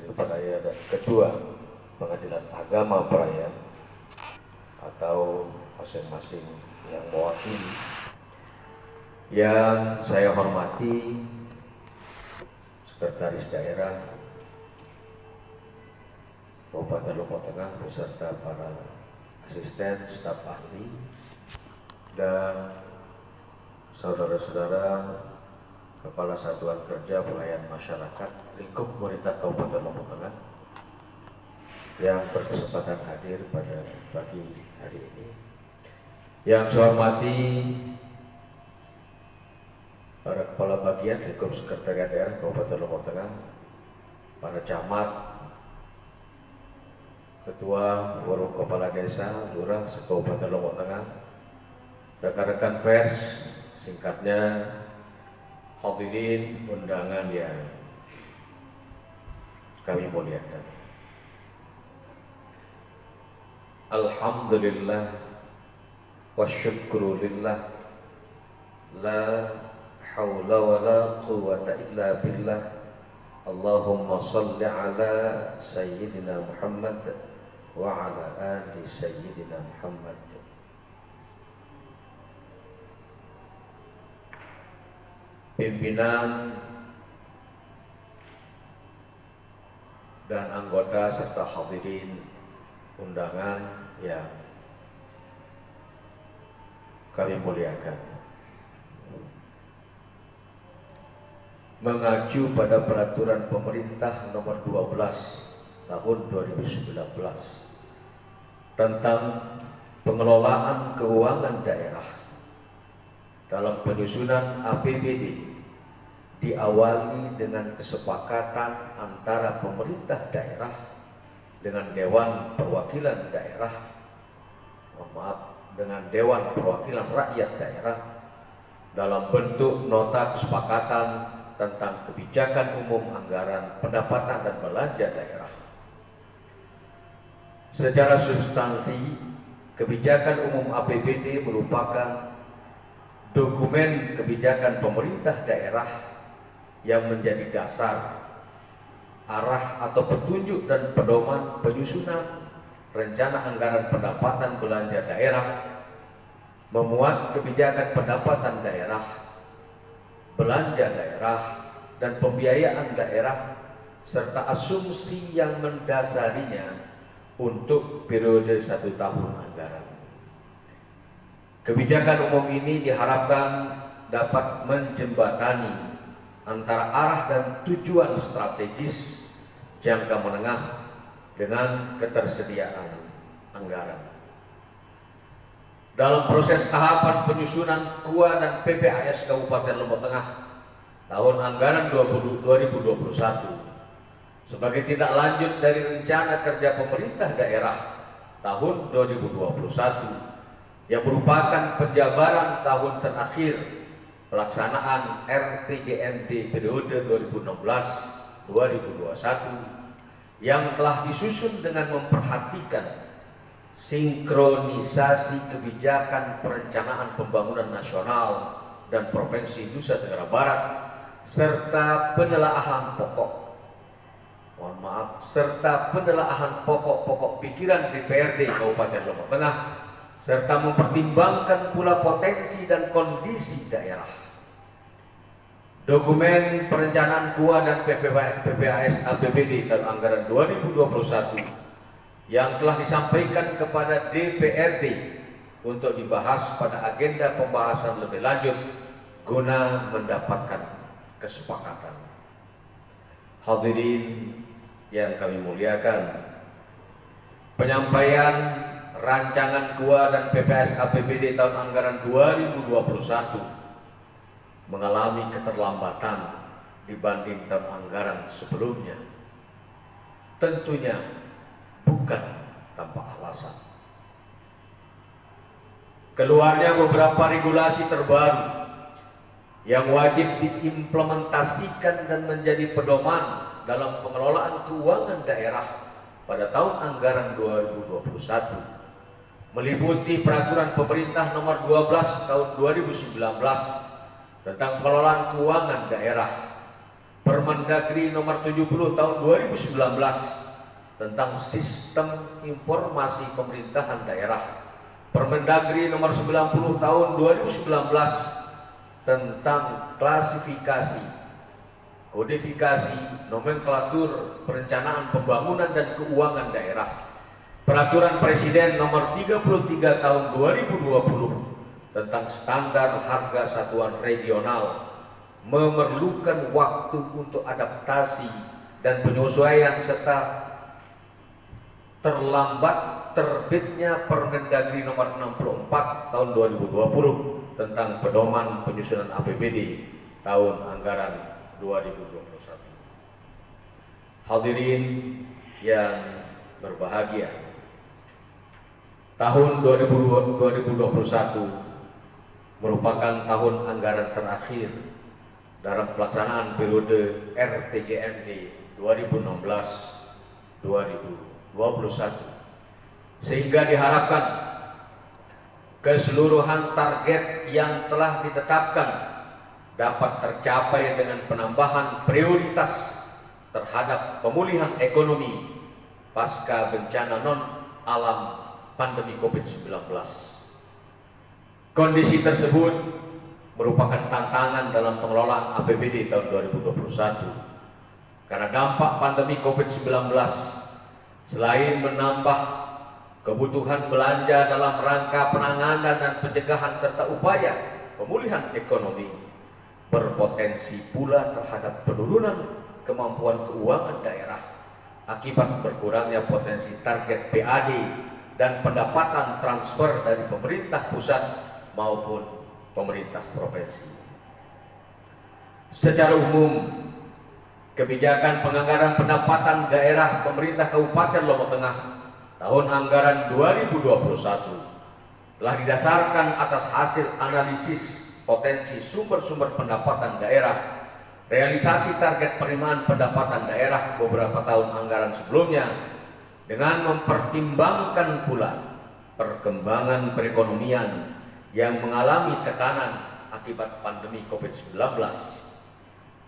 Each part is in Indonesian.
Negeri Peraya dan Ketua Pengadilan Agama Peraya atau masing-masing yang mewakili. Yang saya hormati Sekretaris Daerah Kabupaten Lombok Tengah beserta para asisten, staf ahli, dan saudara-saudara Kepala Satuan Kerja Pelayan Masyarakat lingkup pemerintah Kabupaten Lombok Tengah yang berkesempatan hadir pada pagi hari ini. Yang saya hormati para kepala bagian lingkup sekretariat daerah Kabupaten Lombok Tengah, para camat, ketua, forum kepala desa, lurah se-Kabupaten Lombok Tengah, rekan-rekan pers, singkatnya hadirin undangan yang kami muliakan. Alhamdulillah wa syukrulillah, la haula wa la quwwata illa billah. Allahumma salli ala Sayyidina Muhammad wa ala ali Sayyidina Muhammad. Pimpinan dan anggota serta hadirin undangan yang kami muliakan. Mengacu pada peraturan pemerintah nomor 12 tahun 2019 tentang pengelolaan keuangan daerah dalam penyusunan APBD diawali dengan kesepakatan antara pemerintah daerah dengan Dewan Perwakilan Daerah, dengan Dewan Perwakilan Rakyat Daerah dalam bentuk nota kesepakatan tentang kebijakan umum anggaran pendapatan dan belanja daerah. Secara substansi, kebijakan umum APBD merupakan dokumen kebijakan pemerintah daerah yang menjadi dasar, arah atau petunjuk dan pedoman penyusunan rencana anggaran pendapatan belanja daerah, memuat kebijakan pendapatan daerah, belanja daerah, dan pembiayaan daerah, serta asumsi yang mendasarinya untuk periode 1 tahun anggaran. Kebijakan umum ini diharapkan dapat menjembatani antara arah dan tujuan strategis jangka menengah dengan ketersediaan anggaran. Dalam proses tahapan penyusunan KUA dan PPAS Kabupaten Lombok Tengah tahun anggaran 2021 sebagai tindak lanjut dari rencana kerja pemerintah daerah tahun 2021 yang merupakan penjabaran tahun terakhir pelaksanaan RPJMD periode 2016-2021 yang telah disusun dengan memperhatikan sinkronisasi kebijakan perencanaan pembangunan nasional dan Provinsi Nusa Tenggara Barat serta penelaahan pokok pikiran DPRD Kabupaten Lombok Tengah serta mempertimbangkan pula potensi dan kondisi daerah. Dokumen perencanaan KUA dan PPAS APBD tahun anggaran 2021 yang telah disampaikan kepada DPRD untuk dibahas pada agenda pembahasan lebih lanjut guna mendapatkan kesepakatan. Hadirin yang kami muliakan, penyampaian rancangan KUA dan PPAS APBD tahun anggaran 2021 mengalami keterlambatan dibanding tahun anggaran sebelumnya. Tentunya bukan tanpa alasan. Keluarnya beberapa regulasi terbaru yang wajib diimplementasikan dan menjadi pedoman dalam pengelolaan keuangan daerah pada tahun anggaran 2021 meliputi peraturan pemerintah nomor 12 tahun 2019 tentang pengelolaan keuangan daerah, Permendagri nomor 70 tahun 2019 tentang sistem informasi pemerintahan daerah, Permendagri nomor 90 tahun 2019 tentang klasifikasi, kodifikasi, nomenklatur, perencanaan pembangunan dan keuangan daerah, Peraturan Presiden nomor 33 tahun 2020 tentang standar harga satuan regional, memerlukan waktu untuk adaptasi dan penyesuaian serta terlambat terbitnya Permendagri nomor 64 tahun 2020 tentang pedoman penyusunan APBD tahun anggaran 2021. Hadirin yang berbahagia, tahun 2021 merupakan tahun anggaran terakhir dalam pelaksanaan periode RPJMD 2016-2021, sehingga diharapkan keseluruhan target yang telah ditetapkan dapat tercapai dengan penambahan prioritas terhadap pemulihan ekonomi pasca bencana non alam pandemi COVID-19. Kondisi tersebut merupakan tantangan dalam pengelolaan APBD tahun 2021 karena dampak pandemi COVID-19 selain menambah kebutuhan belanja dalam rangka penanganan dan pencegahan serta upaya pemulihan ekonomi, berpotensi pula terhadap penurunan kemampuan keuangan daerah akibat berkurangnya potensi target PAD dan pendapatan transfer dari pemerintah pusat maupun pemerintah provinsi. Secara umum, kebijakan penganggaran pendapatan daerah pemerintah Kabupaten Lombok Tengah tahun anggaran 2021 telah didasarkan atas hasil analisis potensi sumber-sumber pendapatan daerah, realisasi target penerimaan pendapatan daerah beberapa tahun anggaran sebelumnya, dengan mempertimbangkan pula perkembangan perekonomian yang mengalami tekanan akibat pandemi COVID-19,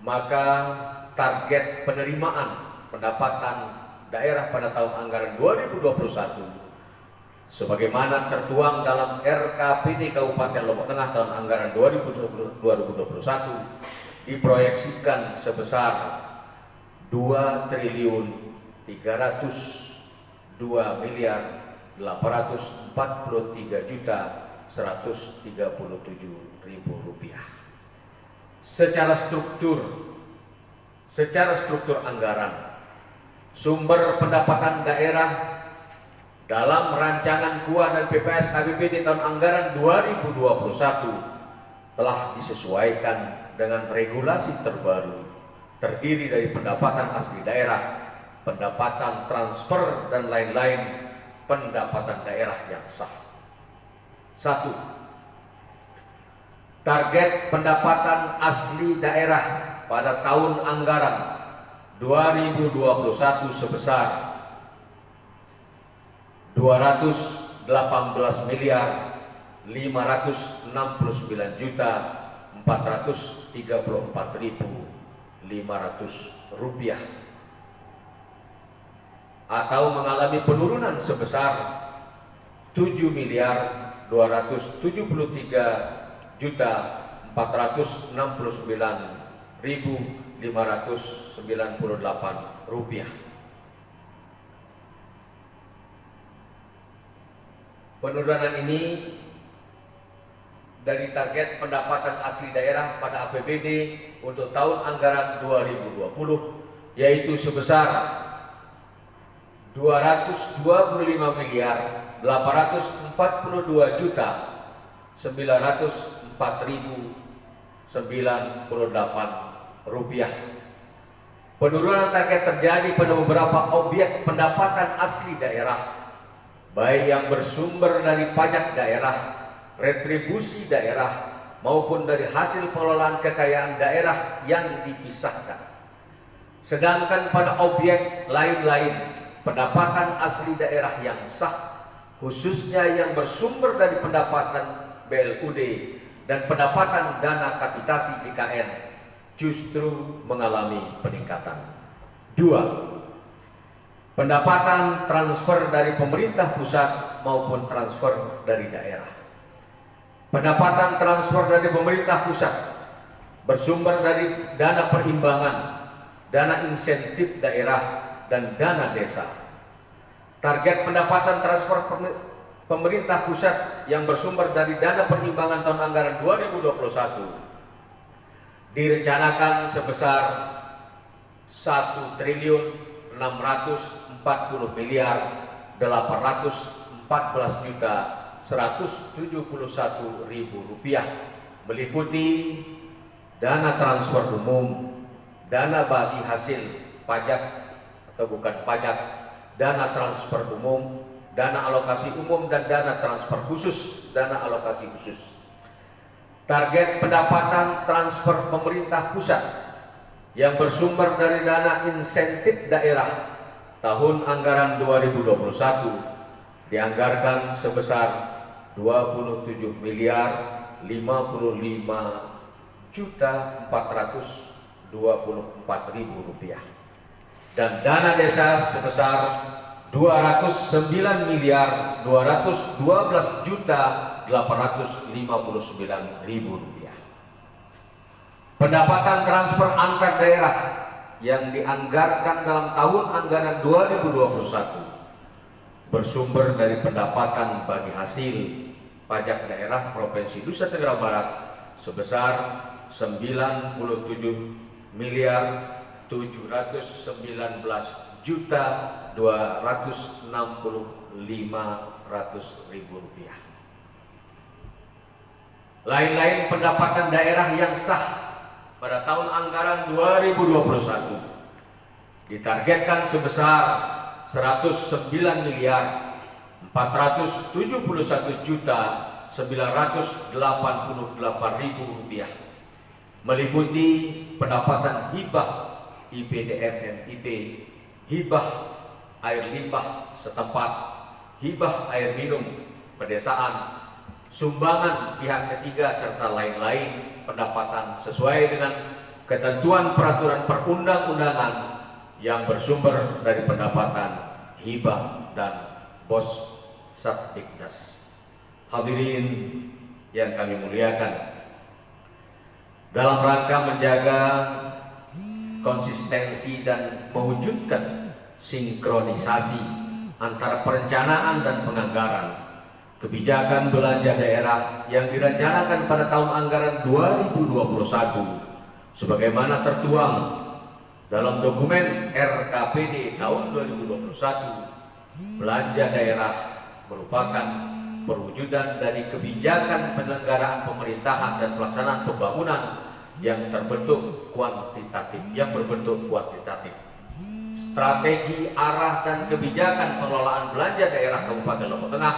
maka target penerimaan pendapatan daerah pada tahun anggaran 2021 sebagaimana tertuang dalam RKPD Kabupaten Lombok Tengah tahun anggaran 2021 diproyeksikan sebesar 2.843.137.000 rupiah. Secara struktur anggaran, sumber pendapatan daerah dalam rancangan KUA dan PPS APBD tahun anggaran 2021 telah disesuaikan dengan regulasi terbaru, terdiri dari pendapatan asli daerah, pendapatan transfer dan lain-lain pendapatan daerah yang sah. 1. Target pendapatan asli daerah pada tahun anggaran 2021 sebesar 2.859.434.500 rupiah, atau mengalami penurunan sebesar 7.273.469.598 rupiah. Penurunan ini dari target pendapatan asli daerah pada APBD untuk tahun anggaran 2020, yaitu sebesar 225.842.904.098 rupiah. Penurunan target terjadi pada beberapa objek pendapatan asli daerah, baik yang bersumber dari pajak daerah, retribusi daerah, maupun dari hasil pengelolaan kekayaan daerah yang dipisahkan. Sedangkan pada objek lain-lain, pendapatan asli daerah yang sah, khususnya yang bersumber dari pendapatan BLUD dan pendapatan dana kapitasi JKN, justru mengalami peningkatan. 2. Pendapatan transfer dari pemerintah pusat maupun transfer dari daerah. Pendapatan transfer dari pemerintah pusat bersumber dari dana perimbangan, dana insentif daerah, dan dana desa. Target pendapatan transfer pemerintah pusat yang bersumber dari dana perimbangan tahun anggaran 2021 direncanakan sebesar 1.640.814.000.000 rupiah, meliputi dana transfer umum, dana bagi hasil pajak atau bukan pajak, dana transfer umum, dana alokasi umum, dan dana transfer khusus, dana alokasi khusus. Target pendapatan transfer pemerintah pusat yang bersumber dari dana insentif daerah tahun anggaran 2021 dianggarkan sebesar 27.055.424.000 rupiah, dan dana desa sebesar 209.212.859.000 rupiah. Pendapatan transfer antar daerah yang dianggarkan dalam tahun anggaran 2021 bersumber dari pendapatan bagi hasil pajak daerah Provinsi Nusa Tenggara Barat sebesar 97.219.265.000 rupiah. Lain-lain pendapatan daerah yang sah pada tahun anggaran 2021 ditargetkan sebesar 109.471.988.000 rupiah, meliputi pendapatan hibah IPDN-MIP, hibah air limbah setempat, hibah air minum pedesaan, sumbangan pihak ketiga, serta lain-lain pendapatan sesuai dengan ketentuan peraturan perundang-undangan yang bersumber dari pendapatan hibah dan bos Satdiknas. Hadirin yang kami muliakan, dalam rangka menjaga konsistensi dan mewujudkan sinkronisasi antara perencanaan dan penganggaran, kebijakan belanja daerah yang direncanakan pada tahun anggaran 2021 sebagaimana tertuang dalam dokumen RKPD tahun 2021, belanja daerah merupakan perwujudan dari kebijakan penyelenggaraan pemerintahan dan pelaksanaan pembangunan yang berbentuk kuantitatif. Strategi, arah, dan kebijakan pengelolaan belanja daerah Kabupaten Lombok Tengah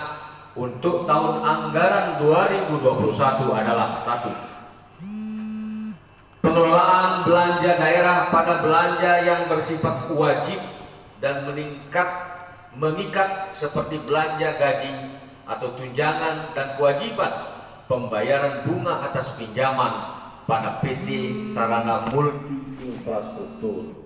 untuk tahun anggaran 2021 adalah: 1. Pengelolaan belanja daerah pada belanja yang bersifat wajib dan mengikat seperti belanja gaji atau tunjangan dan kewajiban pembayaran bunga atas pinjaman pada PT Sarana Multi Infrastruktur.